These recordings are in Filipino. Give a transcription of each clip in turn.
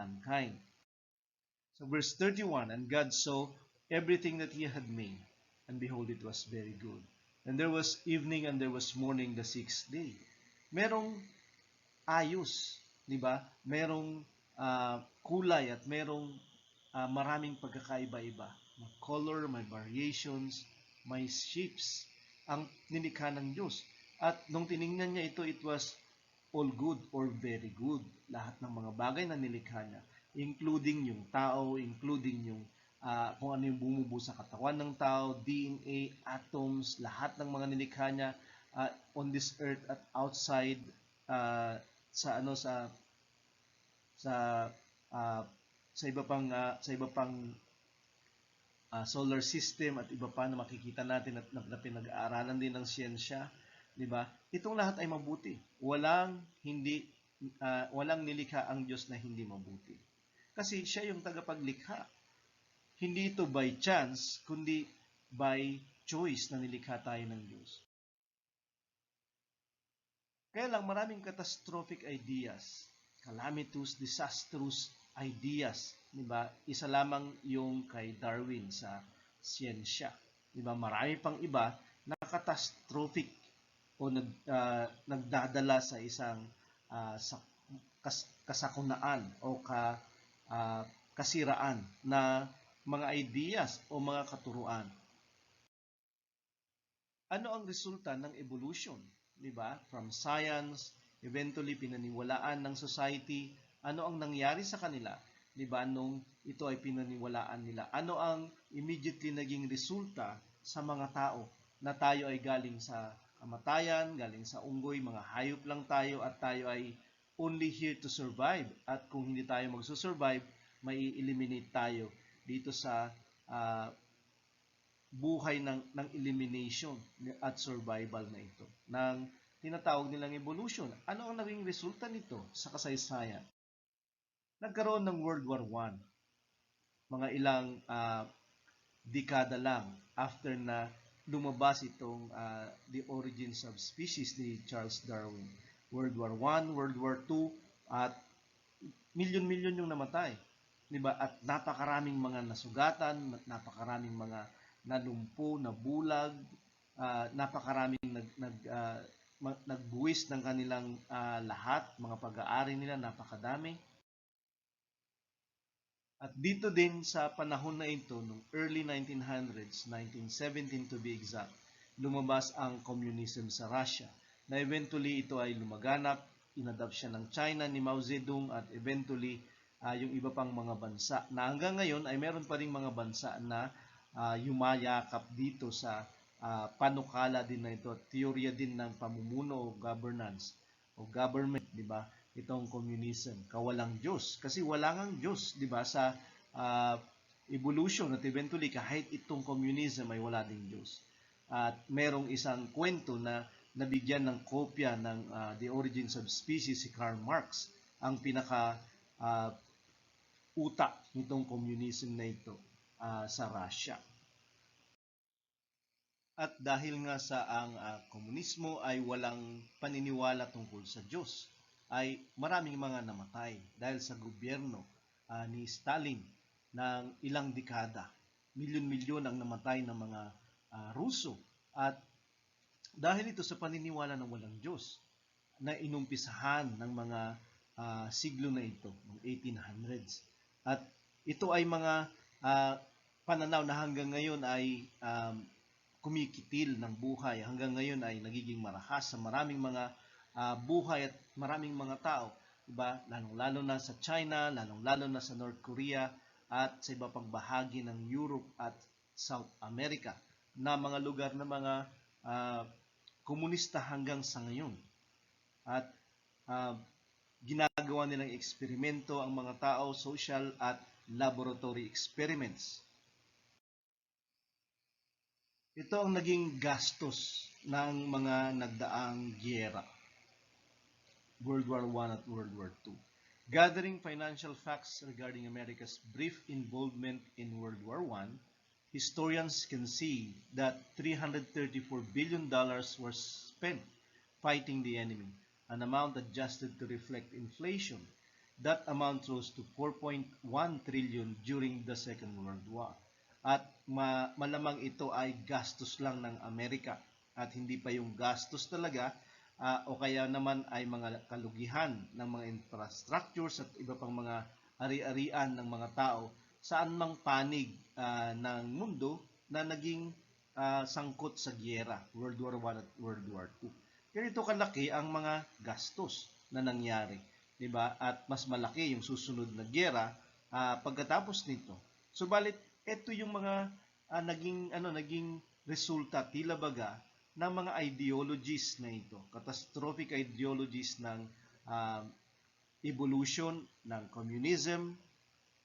mankind. So verse 31, and God saw everything that he had made, and behold, it was very good. And there was evening and there was morning the sixth day. Merong ayos, di ba? Merong kulay at merong maraming pagkakaiba-iba. May color, may variations, may shapes ang nilikha ng Diyos. At nung tiningnan niya ito, it was all good or very good. Lahat ng mga bagay na nilikha niya, including yung tao, including yung kung ano yung bumubuo sa katawan ng tao, DNA, atoms, lahat ng mga nilikha niya on this earth at outside sa ano sa uh, sa iba pang solar system at iba pa na makikita natin at na pinag-aaralan din ng siyensya, 'di ba? Itong lahat ay mabuti. Walang nilikha ang Diyos na hindi mabuti. Kasi siya yung tagapaglikha. Hindi ito by chance, kundi by choice na nilikha tayo ng Diyos. Kaya lang maraming catastrophic ideas, calamitous, disastrous ideas, 'di ba? Isa lamang yung kay Darwin sa siyensya. 'Di ba? Marami pang iba na catastrophic o nagdadala sa isang kasakunaan o kasiraan na mga ideas o mga katuruan. Ano ang resulta ng evolution? 'Di ba? From science, eventually pinaniwalaan ng society, ano ang nangyari sa kanila? 'Di ba? Nung ito ay pinaniwalaan nila. Ano ang immediately naging resulta sa mga tao na tayo ay galing sa kamatayan, galing sa unggoy, mga hayop lang tayo at tayo ay only here to survive. At kung hindi tayo magsusurvive, may eliminate tayo dito sa buhay ng elimination at survival na ito, ng tinatawag nilang evolution. Ano ang naging resulta nito sa kasaysayan? Nagkaroon ng World War I, mga ilang dekada lang after na lumabas itong The Origins of Species ni Charles Darwin. World War I, World War II, at milyon-milyon yung namatay. Diba? At napakaraming mga nasugatan, napakaraming mga nalumpo, nabulag, napakaraming nagbuwis ng kanilang lahat, mga pag-aari nila, napakadami. At dito din sa panahon na ito, noong early 1900s, 1917 to be exact, lumabas ang communism sa Russia, na eventually ito ay lumaganap, inadapt siya ng China ni Mao Zedong at eventually yung iba pang mga bansa na hanggang ngayon ay meron pa ring mga bansa na yumayakap dito sa panukala din na ito, teorya din ng pamumuno o governance o government, di ba? Itong communism, kawalang Diyos. Kasi wala ngang Diyos, di ba? Sa evolution at eventually kahit itong communism ay wala ding Diyos. At merong isang kwento na nabigyan ng kopya ng The Origins of Species si Karl Marx, ang pinaka utak nitong communism na ito sa Russia. At dahil nga sa ang komunismo ay walang paniniwala tungkol sa Diyos, ay maraming mga namatay dahil sa gobyerno ni Stalin ng ilang dekada. Milyon-milyon ang namatay ng mga Ruso. At dahil ito sa paniniwala ng walang Diyos na inumpisahan ng mga siglo na ito, ng 1800s. At ito ay mga pananaw na hanggang ngayon ay kumikitil ng buhay. Hanggang ngayon ay nagiging marahas sa maraming mga buhay at maraming mga tao. Diba? Lalong-lalo na sa China, lalong-lalo na sa North Korea at sa iba pang bahagi ng Europe at South America na mga lugar na mga komunista hanggang sa ngayon. At ginagawa nilang eksperimento ang mga tao, social at laboratory experiments. Ito ang naging gastos ng mga nagdaang giyera, World War I at World War II. Gathering financial facts regarding America's brief involvement in World War I, historians can see that $334 billion were spent fighting the enemy, an amount adjusted to reflect inflation. That amount rose to 4.1 trillion during the Second World War. At malamang ito ay gastos lang ng Amerika at hindi pa yung gastos talaga o kaya naman ay mga kalugihan ng mga infrastructures at iba pang mga ari-arian ng mga tao saan mang panig ng mundo na naging sangkot sa giyera, World War I at World War II. Ganito kalaki ang mga gastos na nangyari, 'di ba? At mas malaki yung susunod na giyera pagkatapos nito. Subalit ito yung mga naging resulta tila baga ng mga ideologies na ito, catastrophic ideologies ng evolution, ng communism,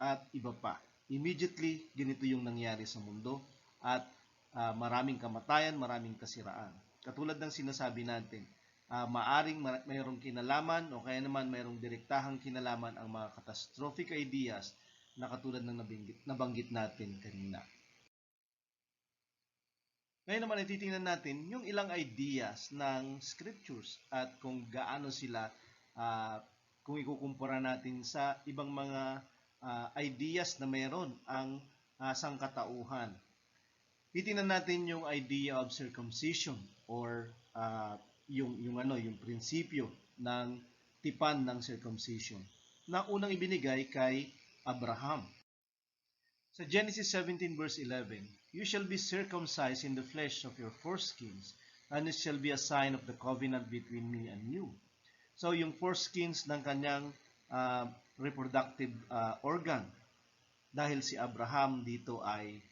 at iba pa. Immediately, ganito yung nangyari sa mundo at maraming kamatayan, maraming kasiraan. Katulad ng sinasabi natin, maaring mayroong kinalaman o kaya naman mayroong direktahang kinalaman ang mga catastrophic ideas na katulad ng nabanggit natin kanina. Ngayon naman ay titingnan natin yung ilang ideas ng scriptures at kung gaano sila kung ikukumpara natin sa ibang mga ideas na mayroon ang sangkatauhan. Titingnan natin yung idea of circumcision or yung prinsipyo ng tipan ng circumcision na unang ibinigay kay Abraham. Sa Genesis 17 verse 11, "You shall be circumcised in the flesh of your foreskins, and it shall be a sign of the covenant between me and you." So yung foreskins ng kanyang reproductive organ, dahil si Abraham dito ay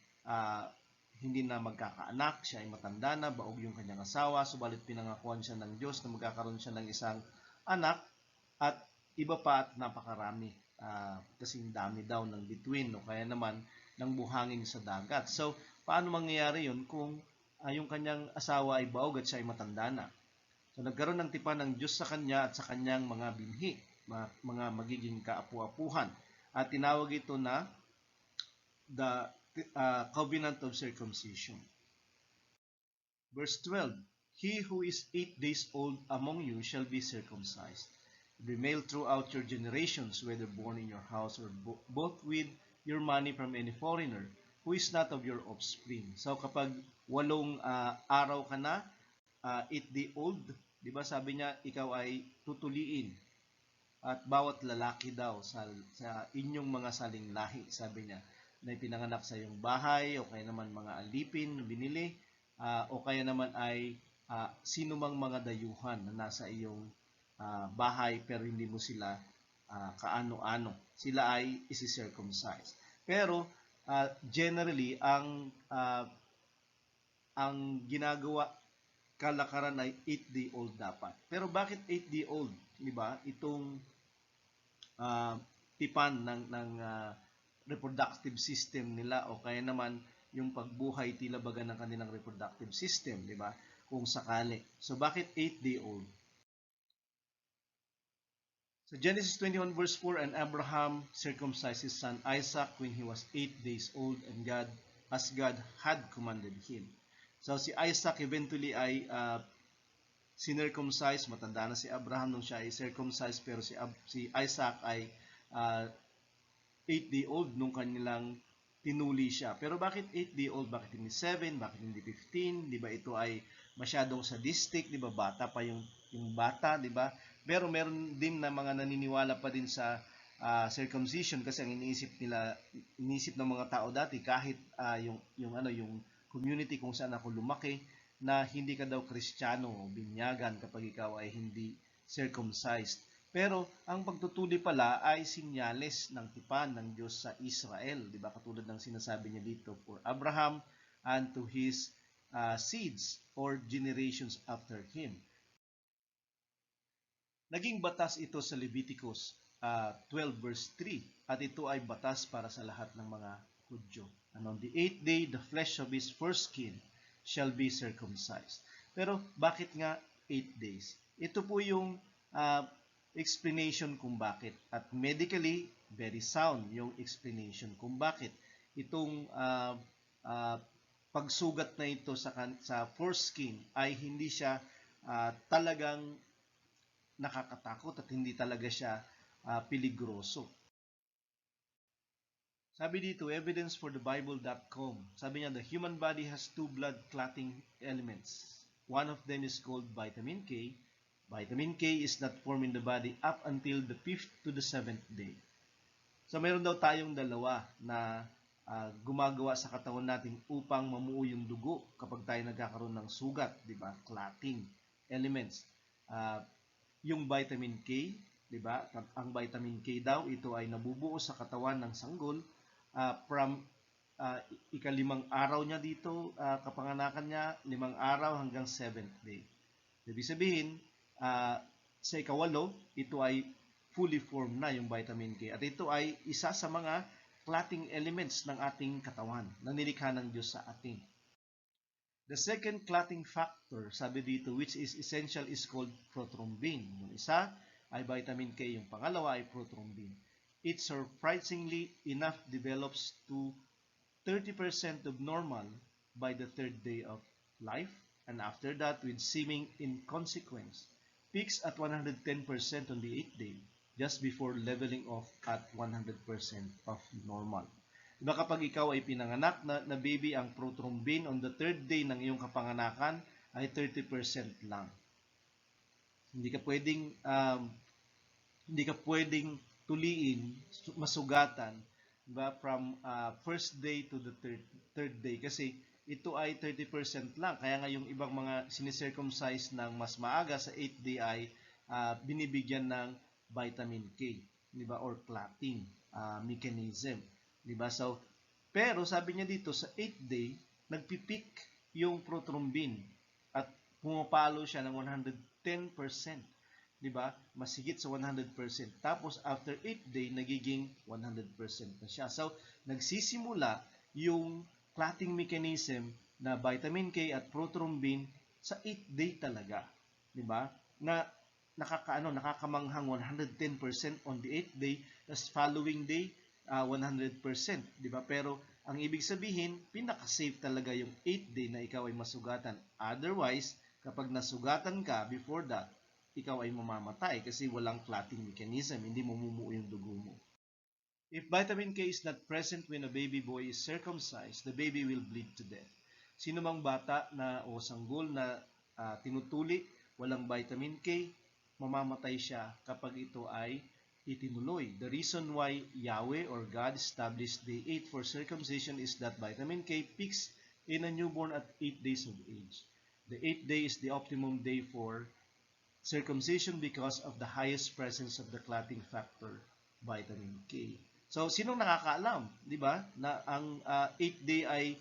hindi na magkakaanak, siya ay matanda na, baog yung kanyang asawa, subalit pinangakuan siya ng Diyos na magkakaroon siya ng isang anak at iba pa at napakarami. Kasing dami daw ng bituin o kaya naman ng buhangin sa dagat. So, paano mangyayari yun kung yung kanyang asawa ay baog at siya ay matanda na? So, nagkaroon ng tipan ng Diyos sa kanya at sa kanyang mga binhi, mga magiging kaapu-apuhan. At tinawag ito na the covenant of circumcision. Verse 12, "He who is 8 days old among you shall be circumcised. Every male throughout your generations, whether born in your house or both with your money from any foreigner, who is not of your offspring." So kapag 8 araw ka na, 8 day old, di ba sabi niya, ikaw ay tutuliin. At bawat lalaki daw sa inyong mga saling lahi, sabi niya, na ipinanganak sa iyong bahay, o kaya naman mga alipin na binili, o kaya naman ay sino mang mga dayuhan na nasa iyong bahay pero hindi mo sila kaano-ano. Sila ay isi-circumcise. Pero generally ang ginagawa kalakaran ay 8-day old dapat. Pero bakit 8-day old? Di ba? Itong tipan ng reproductive system nila o kaya naman yung pagbuhay tila baga ng kanilang reproductive system, di ba? Kung sakali. So bakit 8-day old? So Genesis 21 verse 4, "And Abraham circumcised his son Isaac when he was 8 days old, and as God had commanded him." So si Isaac eventually ay circumcised, matanda na si Abraham nung siya ay circumcised, pero si Isaac ay 8-day old nung kanilang tinuli siya. Pero bakit 8-day old? Bakit hindi 7? Bakit hindi 15? Di ba ito ay masyadong sadistic? Di ba bata pa yung bata? Di ba? Pero meron din na mga naniniwala pa din sa circumcision kasi ang iniisip ng mga tao dati kahit yung community kung saan ako lumaki na hindi ka daw Kristiyano o binyagan kapag ikaw ay hindi circumcised. Pero ang pagtutuli pala ay sinyales ng tipan ng Diyos sa Israel, di ba? Katulad ng sinasabi niya dito, "For Abraham and to his seeds or generations after him." Naging batas ito sa Leviticus 12 verse 3 at ito ay batas para sa lahat ng mga Hudyo. "And on the 8th day, the flesh of his foreskin shall be circumcised." Pero bakit nga 8 days? Ito po yung explanation kung bakit. At medically, very sound yung explanation kung bakit. Itong pagsugat na ito sa foreskin ay hindi siya talagang nakakatakot at hindi talaga siya peligroso. Sabi dito, evidence for the Bible.com. Sabi niya, the human body has two blood clotting elements. One of them is called vitamin K. Vitamin K is not formed in the body up until the 5th to the 7th day. So meron daw tayong dalawa na gumagawa sa katawan natin upang mamuo yung dugo kapag tayo nagkakaroon ng sugat, di ba? Clotting elements. Yung vitamin K, di ba? Ang vitamin K daw, ito ay nabubuo sa katawan ng sanggol from ika-5 araw niya dito, kapanganakan niya, 5 araw hanggang 7th day. Ibig sabihin, sa ika-8, ito ay fully formed na yung vitamin K. At ito ay isa sa mga clotting elements ng ating katawan na nilikha ng Diyos sa atin. The second clotting factor, sabi dito, which is essential is called prothrombin. Yung isa ay vitamin K, yung pangalawa ay prothrombin. It surprisingly enough develops to 30% of normal by the 3rd day of life, and after that, with seeming inconsequence, peaks at 110% on the 8th day, just before leveling off at 100% of normal. Diba kapag ikaw ay pinanganak na baby, ang prothrombin on the 3rd day ng iyong kapanganakan ay 30% lang. Hindi ka pwedeng tuliin, masugatan, diba, from first day to the third day kasi ito ay 30% lang. Kaya nga yung ibang mga sinicircumcise ng mas maaga sa 8th day ay binibigyan ng vitamin K, diba, or clotting mechanism, diba? So, pero sabi niya dito sa 8th day, nagpipik yung prothrombin at pumapalo siya ng 110%. Diba? Masigit sa 100%. Tapos, after 8th day, nagiging 100% na siya. So, nagsisimula yung clotting mechanism na vitamin K at prothrombin sa 8th day talaga. Diba? Na nakakamanghang 110% on the 8th day, tapos following day, 100%. Diba? Pero, ang ibig sabihin, pinaka-safe talaga yung 8th day na ikaw ay masugatan. Otherwise, kapag nasugatan ka before that, ikaw ay mamamatay kasi walang clotting mechanism, hindi mo mumuo yung dugo mo. If vitamin K is not present when a baby boy is circumcised, the baby will bleed to death. Sino mang bata na o sanggol na tinutuli, walang vitamin K, mamamatay siya kapag ito ay itinuloy. The reason why Yahweh or God established day 8 for circumcision is that vitamin K peaks in a newborn at 8 days of age. The 8th day is the optimum day for circumcision because of the highest presence of the clotting factor, vitamin K. So, sinong nakakaalam, di ba, na ang 8th day ay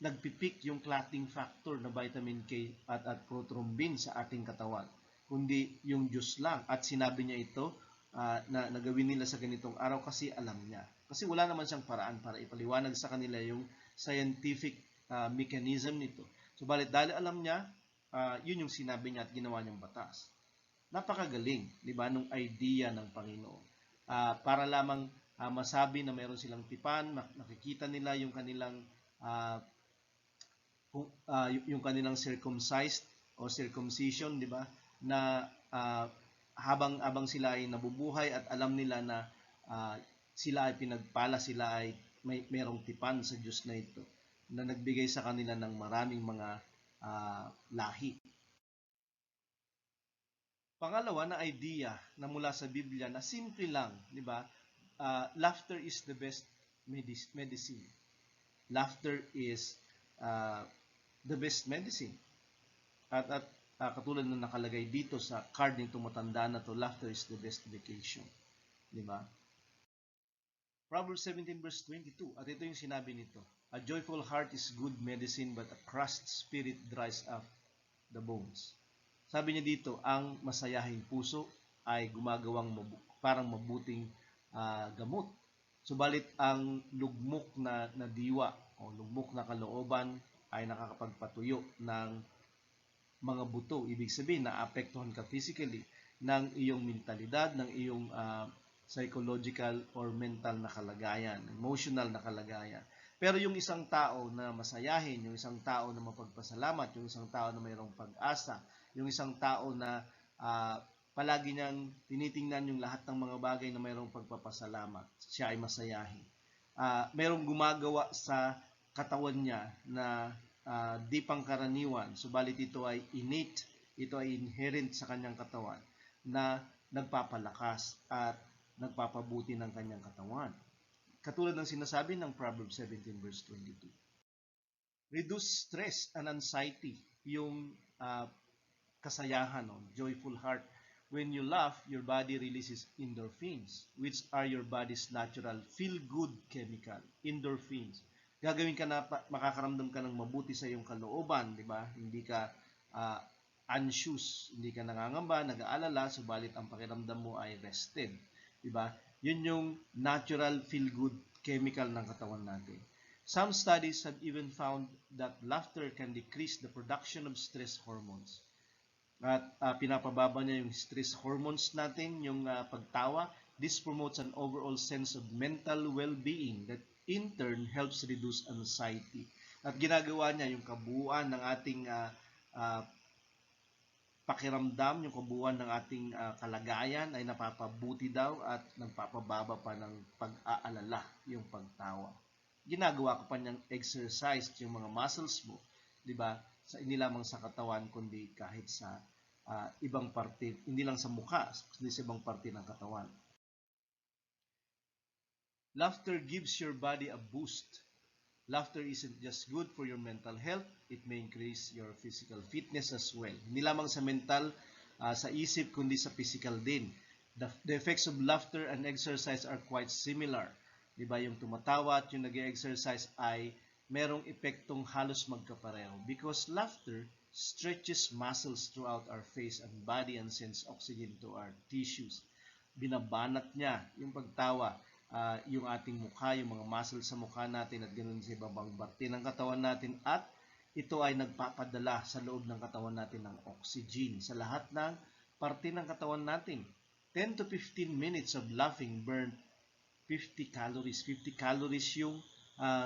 nagpipik yung clotting factor na vitamin K at prothrombin sa ating katawan, kundi yung Diyos lang. At sinabi niya ito na nagawin nila sa ganitong araw kasi alam niya. Kasi wala naman siyang paraan para ipaliwanag sa kanila yung scientific mechanism nito. Subalit dahil alam niya, yun yung sinabi niya at ginawa niyang batas. Napakagaling, di ba, nung idea ng Panginoon. Para lamang masabi na meron silang tipan, nakikita nila yung kanilang circumcised o circumcision, di ba, na habang sila ay nabubuhay at alam nila na sila ay pinagpala, sila ay merong tipan sa Diyos na ito, na nagbigay sa kanila ng maraming mga lahi. Pangalawa na idea na mula sa Biblia na simple lang, di ba? Laughter is the best medicine. Laughter is the best medicine. At katulad na nakalagay dito sa card nito matanda na to, laughter is the best vacation. Di ba? Proverbs 17 verse 22. At ito yung sinabi nito. A joyful heart is good medicine, but a crushed spirit dries up the bones. Sabi niya dito, ang masayahing puso ay gumagawang parang mabuting gamot. Subalit ang lugmok na diwa o lugmok na kalooban ay nakakapagpatuyo ng mga buto. Ibig sabihin, naapektuhan ka physically ng iyong mentalidad, ng iyong psychological or mental na kalagayan, emotional na kalagayan. Pero yung isang tao na masayahin, yung isang tao na mapagpasalamat, yung isang tao na mayroong pag-asa, yung isang tao na palagi niyang tinitingnan yung lahat ng mga bagay na mayroong pagpapasalamat. Siya ay masayahin. Mayroong gumagawa sa katawan niya na di pangkaraniwan, subalit ito ay innate, ito ay inherent sa kanyang katawan na nagpapalakas at nagpapabuti ng kanyang katawan. Katulad ng sinasabi ng Proverbs 17 verse 22. Reduce stress and anxiety, yung kasayahan, joyful heart. When you laugh, your body releases endorphins, which are your body's natural feel-good chemical. Endorphins. Gagawin ka na, makakaramdam ka ng mabuti sa iyong kalooban, di ba? Hindi ka anxious, hindi ka nangangamba, nag-aalala, subalit ang pakiramdam mo ay rested. Di ba? Yun yung natural feel-good chemical ng katawan natin. Some studies have even found that laughter can decrease the production of stress hormones. At pinapababa niya yung stress hormones natin, yung pagtawa. This promotes an overall sense of mental well-being that in turn helps reduce anxiety. At ginagawa niya yung kabuuan ng ating pakiramdam, yung kabuuan ng ating kalagayan ay napapabuti daw at nagpapababa pa ng pag-aalala, yung pagtawa. Ginagawa ko pa niyang exercise yung mga muscles mo, di ba? Hindi lamang sa katawan, kundi kahit sa ibang parte, hindi lang sa mukha, kundi sa ibang parte ng katawan. Laughter gives your body a boost. Laughter isn't just good for your mental health, it may increase your physical fitness as well. Hindi lamang sa mental, sa isip, kundi sa physical din. The effects of laughter and exercise are quite similar. Diba, yung tumatawa at yung nag-exercise ay merong epektong halos magkapareho because laughter stretches muscles throughout our face and body and sends oxygen to our tissues. Binabanat niya yung pagtawa, yung ating mukha, yung mga muscles sa mukha natin at ganoon sa ibang parte ng katawan natin at ito ay nagpapadala sa loob ng katawan natin ng oxygen sa lahat ng parte ng katawan natin. 10 to 15 minutes of laughing burn 50 calories. 50 calories yung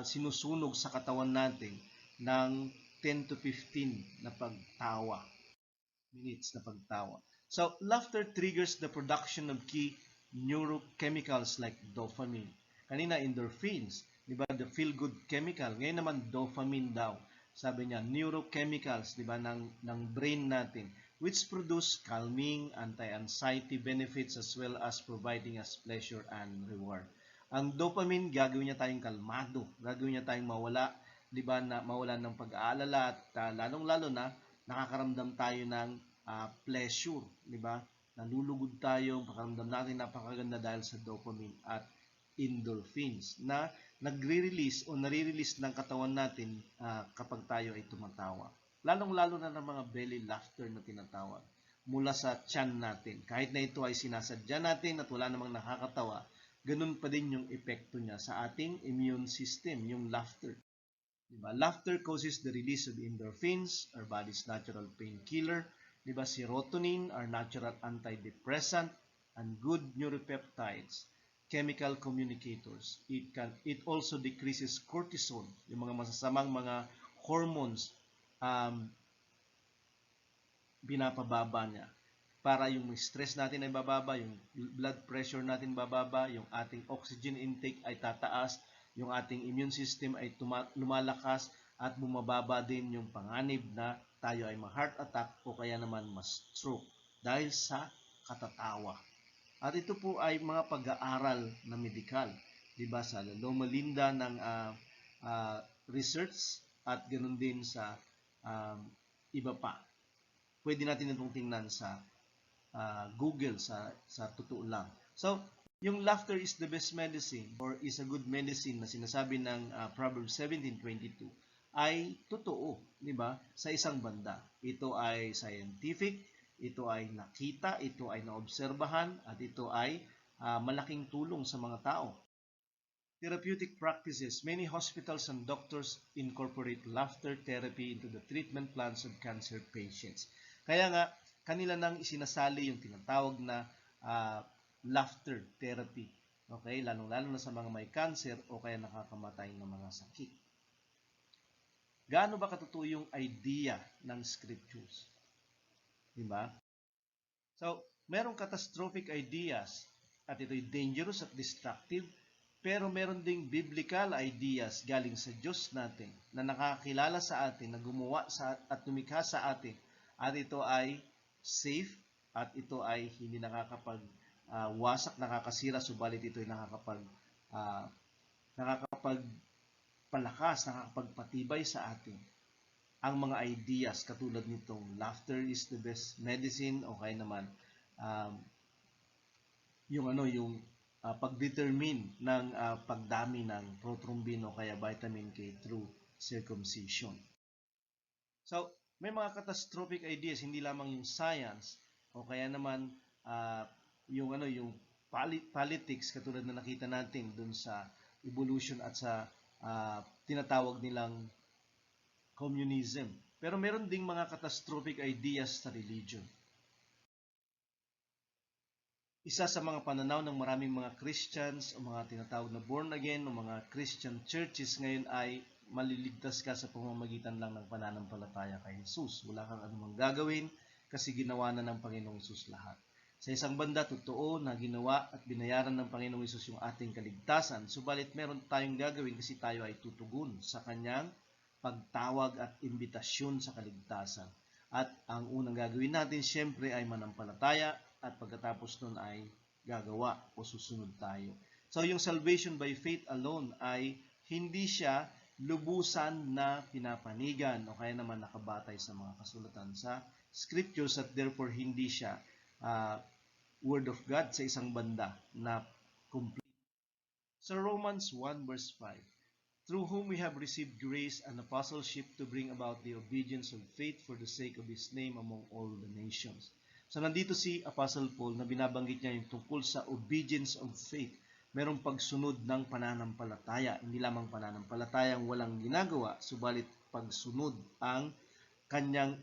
sinusunog sa katawan natin ng 10 to 15 na pagtawa. Minutes na pagtawa. So, laughter triggers the production of key neurochemicals like dopamine. Kanina, endorphins. Diba? The feel-good chemical. Ngayon naman, dopamine daw. Sabi niya, neurochemicals, diba, ng brain natin, which produce calming, anti-anxiety benefits as well as providing us pleasure and reward. Ang dopamine, gagawin niya tayong kalmado, gagawin niya tayong mawala, diba, na mawala ng pag-aalala at lalong-lalo na nakakaramdam tayo ng pleasure, diba? Nalulugod tayo, pakiramdam natin napakaganda dahil sa dopamine at endorphins na nagre-release o nare-release ng katawan natin kapag tayo ay tumatawa. Lalong-lalo na ng mga belly laughter na tinatawag mula sa tiyan natin. Kahit na ito ay sinasadya natin at wala namang nakakatawa, ganun pa din yung epekto niya sa ating immune system, yung laughter. Diba? Laughter causes the release of endorphins, our body's natural painkiller. Diba? Serotonin, our natural antidepressant, and good neuropeptides, chemical communicators. It also decreases cortisol, yung mga masasamang mga hormones, binapababa niya. Para yung stress natin ay bababa, yung blood pressure natin bababa, yung ating oxygen intake ay tataas, yung ating immune system ay lumalakas at bumababa din yung panganib na tayo ay ma-heart attack o kaya naman ma-stroke dahil sa katatawa. At ito po ay mga pag-aaral na medikal, diba, sa Loma Linda ng research at ganoon din sa iba pa. Pwede natin itong tingnan sa Google sa totoo lang. So, yung laughter is the best medicine or is a good medicine na sinasabi ng Proverbs 17:22 ay totoo, di ba? Sa isang banda. Ito ay scientific, ito ay nakita, ito ay naobserbahan, at ito ay malaking tulong sa mga tao. Therapeutic practices. Many hospitals and doctors incorporate laughter therapy into the treatment plans of cancer patients. Kaya nga, kanila nang isinasali yung tinatawag na laughter therapy. Okay? Lalong-lalo na sa mga may cancer o kaya nakakamatay ng mga sakit. Gaano ba katutuo yung idea ng scriptures? Diba? So, Merong catastrophic ideas at ito'y dangerous at destructive, pero meron ding biblical ideas galing sa Diyos natin na nakakilala sa atin, na gumawa sa at lumikha sa atin, at ito ay safe at ito ay hindi wasak, nakakasira, subalit ito ay nakakapagpalakas, nakakapagpatibay sa atin. Ang mga ideas katulad nitong laughter is the best medicine, o kaya naman yung pag-determine ng pagdami ng prothrombin o kaya vitamin K through circumcision. So, may mga catastrophic ideas, hindi lamang yung science o kaya naman yung politics katulad na nakita natin dun sa evolution at sa tinatawag nilang communism. Pero meron ding mga catastrophic ideas sa religion. Isa sa mga pananaw ng maraming mga Christians o mga tinatawag na born again o mga Christian churches ngayon ay maliligtas ka sa pamamagitan lang ng pananampalataya kay Jesus. Wala kang anumang gagawin kasi ginawa na ng Panginoong Jesus lahat. Sa isang banda, totoo na ginawa at binayaran ng Panginoong Jesus yung ating kaligtasan. Subalit meron tayong gagawin kasi tayo ay tutugon sa kanyang pagtawag at imbitasyon sa kaligtasan. At ang unang gagawin natin siyempre ay manampalataya at pagkatapos nun ay gagawa o susunod tayo. So yung salvation by faith alone ay hindi siya lubusan na pinapanigan o kaya naman nakabatay sa mga kasulatan sa scriptures at therefore hindi siya word of God sa isang banda na complete. Sa Romans 1 verse 5, through whom we have received grace and apostleship to bring about the obedience of faith for the sake of His name among all the nations. So nandito si Apostle Paul na binabanggit niya yung tungkol sa obedience of faith. Merong pagsunod ng pananampalataya. Hindi lamang pananampalatayang walang ginagawa, subalit pagsunod ang kanyang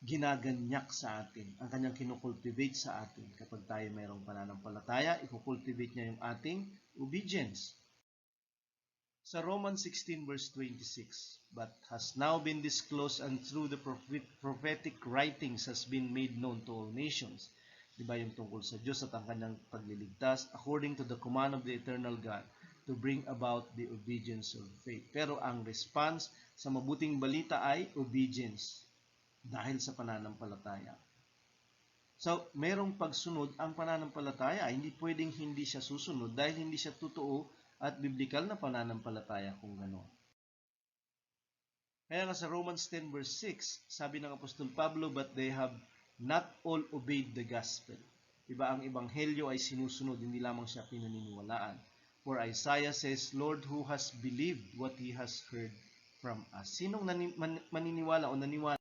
ginaganyak sa atin, ang kanyang kinukultivate sa atin. Kapag tayo mayroong pananampalataya, ikukultivate niya yung ating obedience. Sa Romans 16 verse 26, but has now been disclosed and through the prophetic writings has been made known to all nations. Diba yung tungkol sa Diyos at ang kanyang pagliligtas according to the command of the eternal God to bring about the obedience of faith. Pero ang response sa mabuting balita ay obedience dahil sa pananampalataya. So, merong pagsunod ang pananampalataya. Hindi pwedeng hindi siya susunod dahil hindi siya totoo at biblikal na pananampalataya kung gano'n. Kaya nga sa Romans 10 verse 6, sabi ng Apostol Pablo, but they have not all obeyed the gospel. Diba, ang ebanghelyo ay sinusunod, hindi lamang siya pinaniniwalaan. For Isaiah says, Lord, who has believed what he has heard from us? Sinong maniniwala o naniwala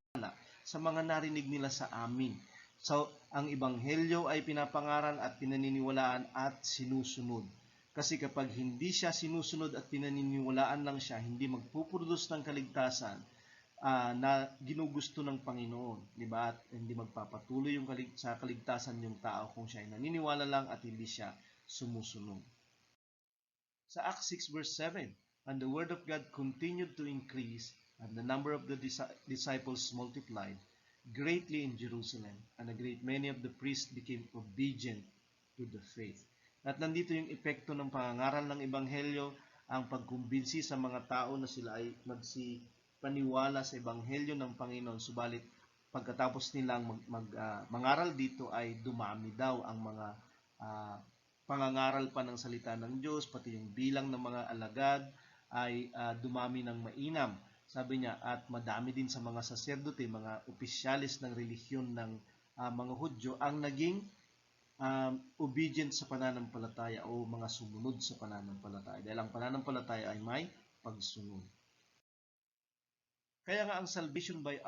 sa mga narinig nila sa amin? So, ang ebanghelyo ay pinapangaral at pinaniniwalaan at sinusunod. Kasi kapag hindi siya sinusunod at pinaniniwalaan lang siya, hindi magpuproduce ng kaligtasan na ginugusto ng Panginoon, di ba? At hindi magpapatuloy sa kaligtasan yung tao kung siya ay naniniwala lang at hindi siya sumusunod. Sa Acts 6 verse 7, and the word of God continued to increase, and the number of the disciples multiplied greatly in Jerusalem, and a great many of the priests became obedient to the faith. At nandito yung epekto ng pangangaral ng Ebanghelyo, ang pagkumbinsi sa mga tao na sila ay magsipaniwala sa Ebanghelyo ng Panginoon. Subalit pagkatapos nilang mangaral dito ay dumami daw ang mga pangangaral pa ng salita ng Diyos, pati yung bilang ng mga alagad ay dumami ng mainam. Sabi niya, at madami din sa mga saserdote, mga opisyalis ng relihiyon ng mga Hudyo ang naging obedient sa pananampalataya o mga sumunod sa pananampalataya. Dahil ang pananampalataya ay may pagsunod. Kaya nga ang salvation by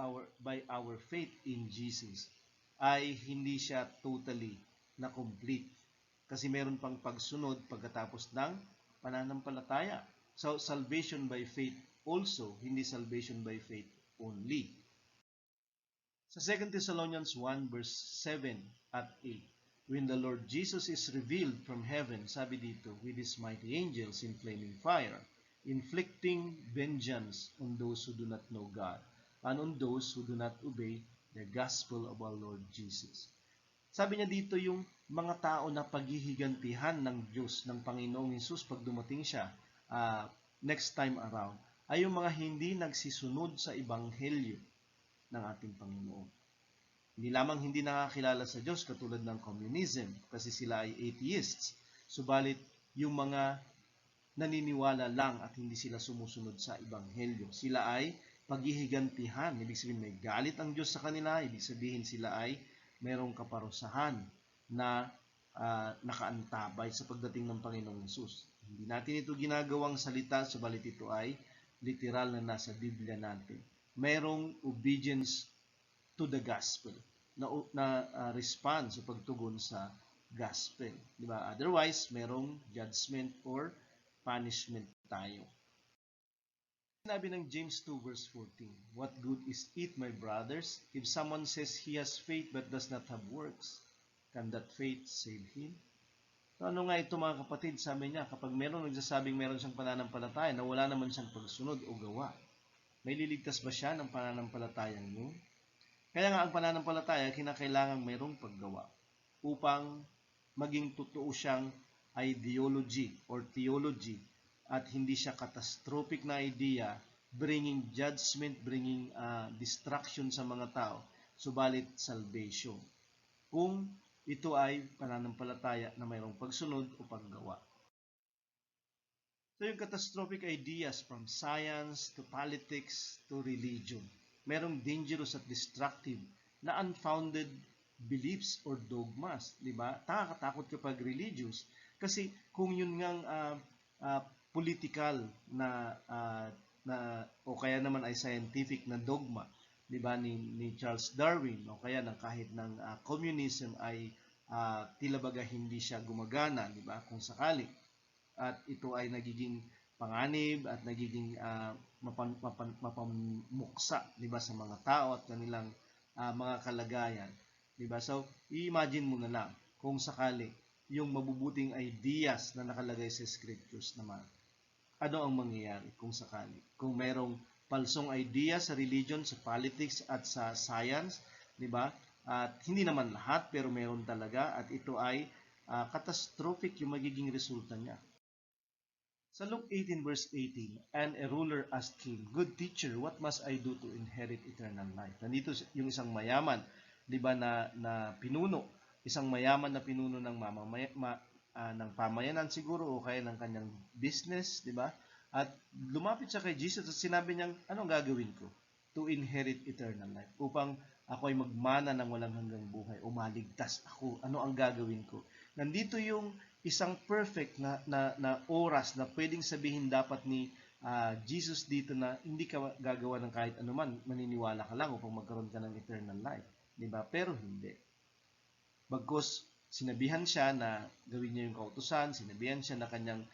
our faith in Jesus ay hindi siya totally na complete. Kasi meron pang pagsunod pagkatapos ng pananampalataya. So, salvation by faith also, hindi salvation by faith only. Sa 2 Thessalonians 1 verse 7 at 8, when the Lord Jesus is revealed from heaven, sabi dito, with His mighty angels in flaming fire, inflicting vengeance on those who do not know God, and on those who do not obey the gospel of our Lord Jesus. Sabi niya dito yung mga tao na paghihigantihan ng Diyos, ng Panginoong Hesus pag dumating siya next time around, ay yung mga hindi nagsisunod sa Ebanghelyo ng ating Panginoon. Hindi lamang hindi nakakilala sa Diyos katulad ng communism kasi sila ay atheists. Subalit yung mga naniniwala lang at hindi sila sumusunod sa Ebanghelyo, sila ay paghihigantihan. Ibig sabihin may galit ang Diyos sa kanila, ibig sabihin sila ay mayroong kaparusahan na nakaantabay sa pagdating ng Panginoong Hesus. Hindi natin ito ginagawang salita, subalit ito ay literal na nasa Biblia natin. Mayroong obedience to the gospel na response sa pagtugon sa gospel, di ba? Otherwise, merong judgment or punishment tayo. Sinabi ng James 2 verse 14, "What good is it, my brothers, if someone says he has faith but does not have works? Can that faith save him?" So, ano nga ito mga kapatid? Sabi niya, kapag meron nagsasabing meron siyang pananampalataya na wala naman siyang pagsunod o gawa, may liligtas ba siya ng pananampalatayang yun? Kaya nga ang pananampalataya, kinakailangan mayroong paggawa upang maging totoo siyang ideology or theology at hindi siya catastrophic na idea bringing judgment, bringing destruction sa mga tao, subalit salvation. Kung ito ay pananampalataya na mayroong pagsunod o paggawa. So yung catastrophic ideas from science to politics to religion, merong dangerous at destructive na unfounded beliefs or dogmas, di ba? Nakakatakot kapag religious kasi kung yun ngang political na o kaya naman ay scientific na dogma, di ba, ni Charles Darwin o kaya ng kahit ng communism ay tila baga hindi siya gumagana, di ba, kung sakali, at ito ay nagiging panganib at nagiging mapamuksa, di ba, sa mga tao at kanilang mga kalagayan, di ba? So i-imagine mo na lang kung sakali yung mabubuting ideas na nakalagay sa scriptures naman, ano ang mangyayari kung sakali? Kung mayroong palsong idea sa religion, sa politics at sa science, di ba? At hindi naman lahat pero mayroon talaga at ito ay catastrophic yung magiging resulta niya. Sa Luke 18 verse 18, "And a ruler asked him, 'Good teacher, what must I do to inherit eternal life?'" Nandito yung isang mayaman, 'di ba, na pinuno, isang mayaman na pinuno ng ng pamayanan siguro o kaya ng kanyang business, 'di ba? At lumapit siya kay Jesus at sinabi niya, "Anong gagawin ko to inherit eternal life? Upang ako ay magmana ng walang hanggang buhay o maligtas ako, ano ang gagawin ko?" Nandito yung isang perfect na oras na pwedeng sabihin dapat ni Jesus dito na hindi ka gagawa ng kahit anuman, maniniwala ka lang upang magkaroon ka ng eternal life, di ba? Pero hindi. Bagkus sinabihan siya na gawin niya yung kautusan, sinabihan siya na kanyang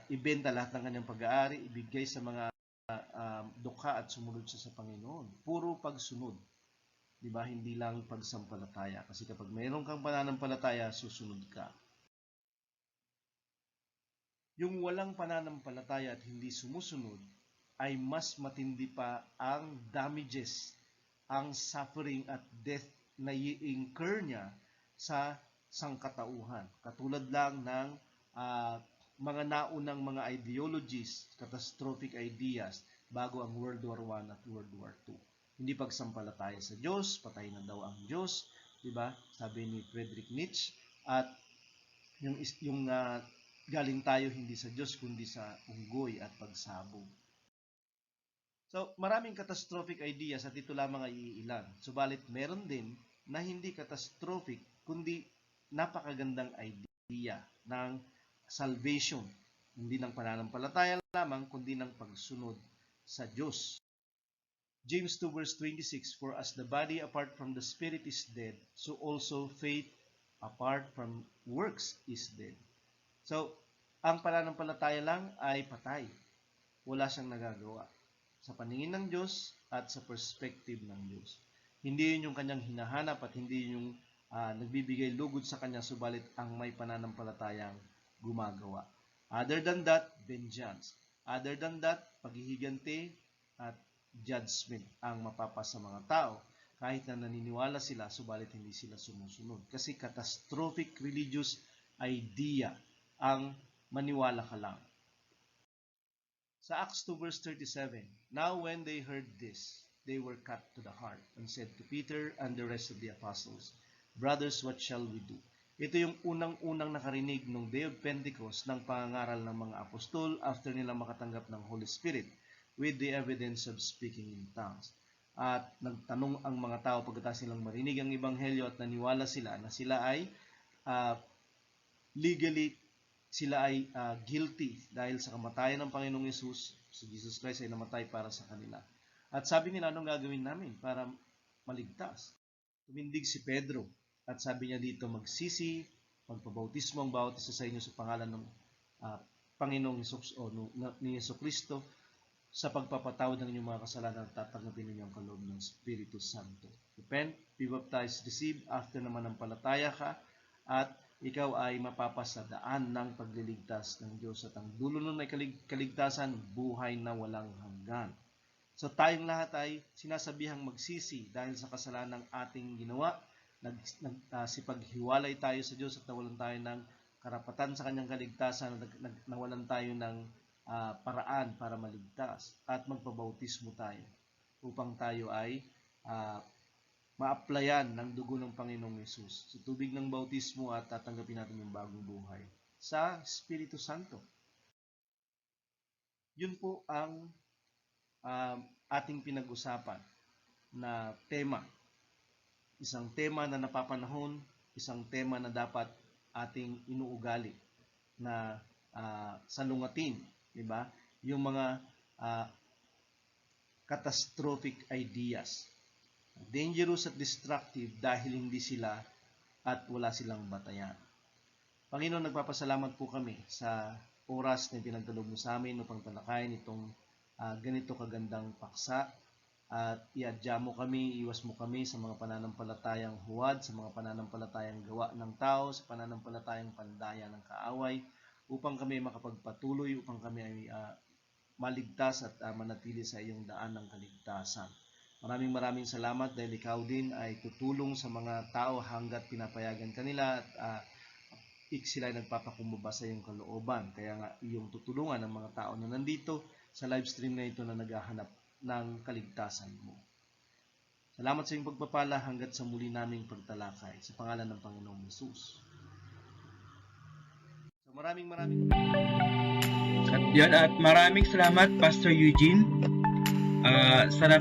ibenta lahat ng kanyang pag-aari, ibigay sa mga dukha at sumunod siya sa Panginoon. Puro pagsunod, di ba? Hindi lang pagsampalataya. Kasi kapag mayroon kang pananampalataya, susunod ka. Yung walang pananampalataya at hindi sumusunod ay mas matindi pa ang damages, ang suffering at death na i-incur niya sa sangkatauhan. Katulad lang ng mga naunang mga ideologies, catastrophic ideas bago ang World War I at World War II. Hindi pagsampalataya sa Diyos, patay na daw ang Diyos, di ba? Sabi ni Friedrich Nietzsche. At yung galing tayo hindi sa Diyos kundi sa unggoy at pagsabog. So, maraming catastrophic ideas at ito lamang ay iilan. Subalit meron din na hindi catastrophic kundi napakagandang idea ng salvation. Hindi ng pananampalataya lamang kundi ng pagsunod sa Diyos. James 2 verse 26, "For as the body apart from the spirit is dead, so also faith apart from works is dead." So, ang pananampalataya lang ay patay. Wala siyang nagagawa sa paningin ng Diyos at sa perspective ng Diyos. Hindi yun yung kanyang hinahanap at hindi yun yung nagbibigay lugod sa kanya, subalit ang may pananampalatayang gumagawa. Other than that, vengeance. Other than that, paghihiganti at judgment ang mapapasa mga tao. kahit na naniniwala sila, subalit hindi sila sumusunod. Kasi catastrophic religious idea ang maniwala ka lang. Sa Acts 2 verse 37, Now when they heard this, they were cut to the heart and said to Peter and the rest of the apostles, Brothers, what shall we do? Ito yung unang-unang nakarinig nung Day of Pentecost ng pangangaral ng mga apostol after nila makatanggap ng Holy Spirit with the evidence of speaking in tongues. At nagtanong ang mga tao pagkatapos nilang marinig ang Ebanghelyo at naniwala sila na sila ay legally guilty dahil sa kamatayan ng Panginoong Yesus. Si Jesus Christ ay namatay para sa kanila. At sabi nila, anong gagawin namin para maligtas? Tumindig si Pedro at sabi niya dito, magsisi, magpabautismo ang bawat isa sa inyo sa pangalan ng Panginoong Yesus ni Yesu Kristo sa pagpapatawad ng inyong mga kasalanan at tatanggapin ninyo ang kaloob ng Espiritu Santo. Repent, be baptized, receive, after naman ng palataya ka, at ikaw ay mapapasadaan ng pagliligtas ng Diyos. At ang dulo nun ay kaligtasan, buhay na walang hanggan. So tayong lahat ay sinasabihang magsisi dahil sa kasalanan ng ating ginawa. Sipaghiwalay tayo sa Diyos at nawalan tayo ng karapatan sa kanyang kaligtasan, nawalan tayo ng paraan para maligtas at magpabautismo tayo upang tayo ay ma-applyan ng dugo ng Panginoong Yesus sa tubig ng bautismo at tatanggapin natin yung bagong buhay sa Espiritu Santo. Yun po ang ating pinag-usapan na tema. Isang tema na napapanahon, isang tema na dapat ating inuugali na salungatin, di ba? Yung mga catastrophic ideas. Dangerous at destructive dahil hindi sila at wala silang batayan. Panginoon, nagpapasalamat po kami sa oras na pinagdaloob mo sa amin upang talakayin itong ganito kagandang paksa at iadya mo kami, iwas mo kami sa mga pananampalatayang huwad, sa mga pananampalatayang gawa ng tao, sa pananampalatayang pandaya ng kaaway, upang kami makapagpatuloy, upang kami ay maligtas at manatili sa iyong daan ng kaligtasan. Maraming salamat dahil ikaw din ay tutulong sa mga tao hanggat pinapayagan kanila at sila ay nagpapakumbaba sa iyong kalooban. Kaya nga iyong tutulungan ng mga tao na nandito sa live stream na ito na naghahanap ng kaligtasan mo. Salamat sa iyong pagpapala hanggat sa muli naming pagtalakay sa pangalan ng Panginoong Yesus. So maraming at maraming salamat Pastor Eugene sa